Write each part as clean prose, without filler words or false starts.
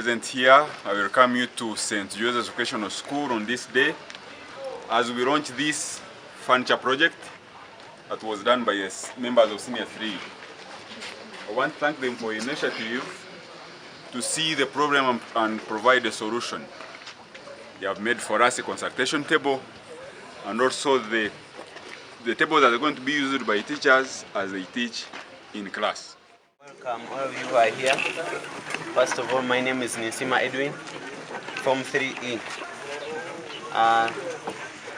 present here. I welcome you to St. Joseph's Vocational School on this day as we launch this furniture project that was done by members of Senior 3. I want to thank them for the initiative to see the problem and provide a solution. They have made for us a consultation table and also the tables that are going to be used by teachers as they teach in class. Welcome, all of you who are here. First of all, my name is Nisima Edwin, Form 3E.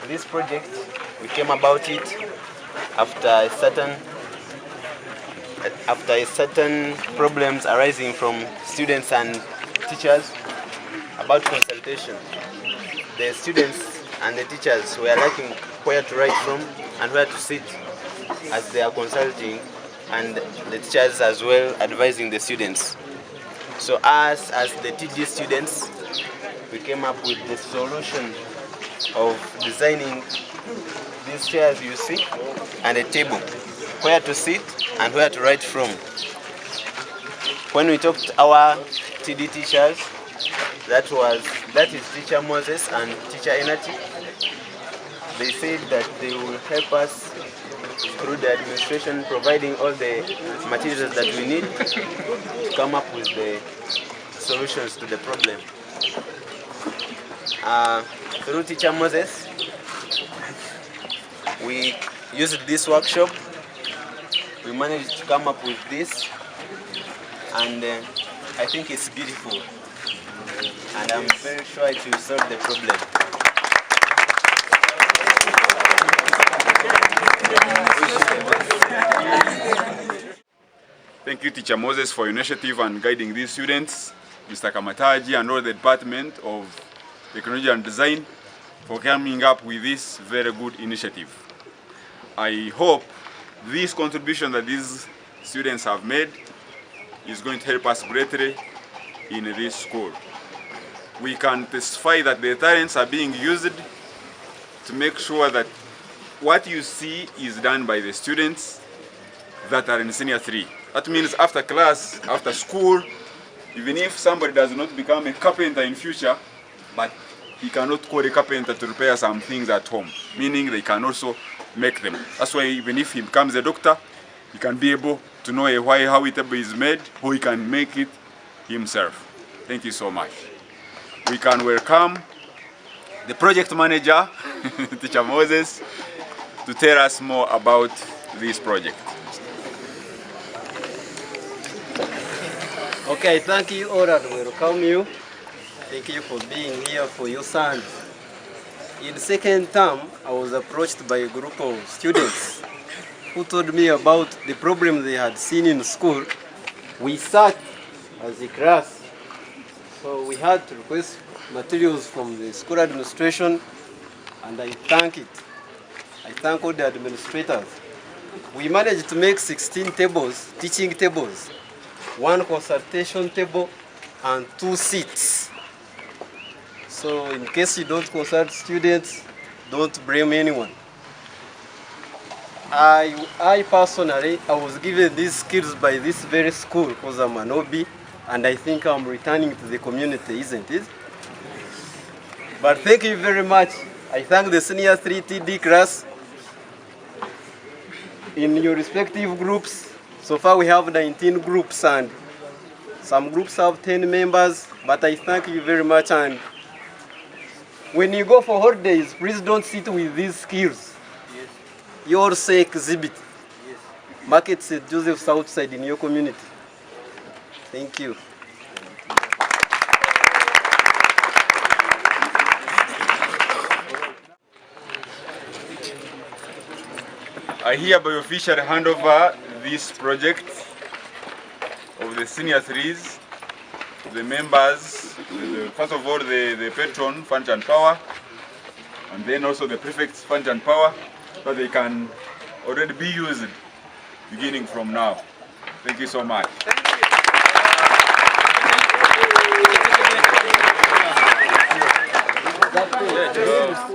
This project, we came about it after certain problems arising from students and teachers about consultation. The students and the teachers were lacking where to write from and where to sit as they are consulting, and the teachers as well advising the students. So us, as the TD students, we came up with the solution of designing these chairs you see and a table, where to sit and where to write from. When we talked to our TD teachers, that is Teacher Moses and Teacher Enati, they said that they will help us through the administration, providing all the materials that we need to come up with the solutions to the problem. Through Teacher Moses, we used this workshop. We managed to come up with this, and I think it's beautiful, and I'm very sure it will solve the problem. Thank you, Teacher Moses, for your initiative and guiding these students, Mr. Kamataji and all the Department of Technology and Design for coming up with this very good initiative. I hope this contribution that these students have made is going to help us greatly in this school. We can testify that the talents are being used to make sure that what you see is done by the students that are in Senior 3. That means after class, after school, even if somebody does not become a carpenter in future, but he cannot call a carpenter to repair some things at home, meaning they can also make them. That's why even if he becomes a doctor, he can be able to know how a table is made, or he can make it himself. Thank you so much. We can welcome the project manager, Teacher Moses, to tell us more about this project. Okay, thank you all and welcome you. Thank you for being here for your son. In the second term, I was approached by a group of students who told me about the problem they had seen in school. We sat as a class, so we had to request materials from the school administration, and I thank it. I thank all the administrators. We managed to make 16 tables, teaching tables, 1 consultation table, and 2 seats. So in case you don't consult students, don't blame anyone. I personally, I was given these skills by this very school because I'm an OB, and I think I'm returning to the community, isn't it? But thank you very much. I thank the Senior 3 TD class in your respective groups. So far we have 19 groups, and some groups have 10 members, but I thank you very much. And when you go for holidays, please don't sit with these skills. Yes. You also exhibit. Yes. Market St. Joseph's outside in your community. Thank you. I hereby officially hand over this project of the Senior 3s to the members, first of all the patron, Funds and Power, and then also the prefects, Funds and Power, so they can already be used beginning from now. Thank you so much. Thank you.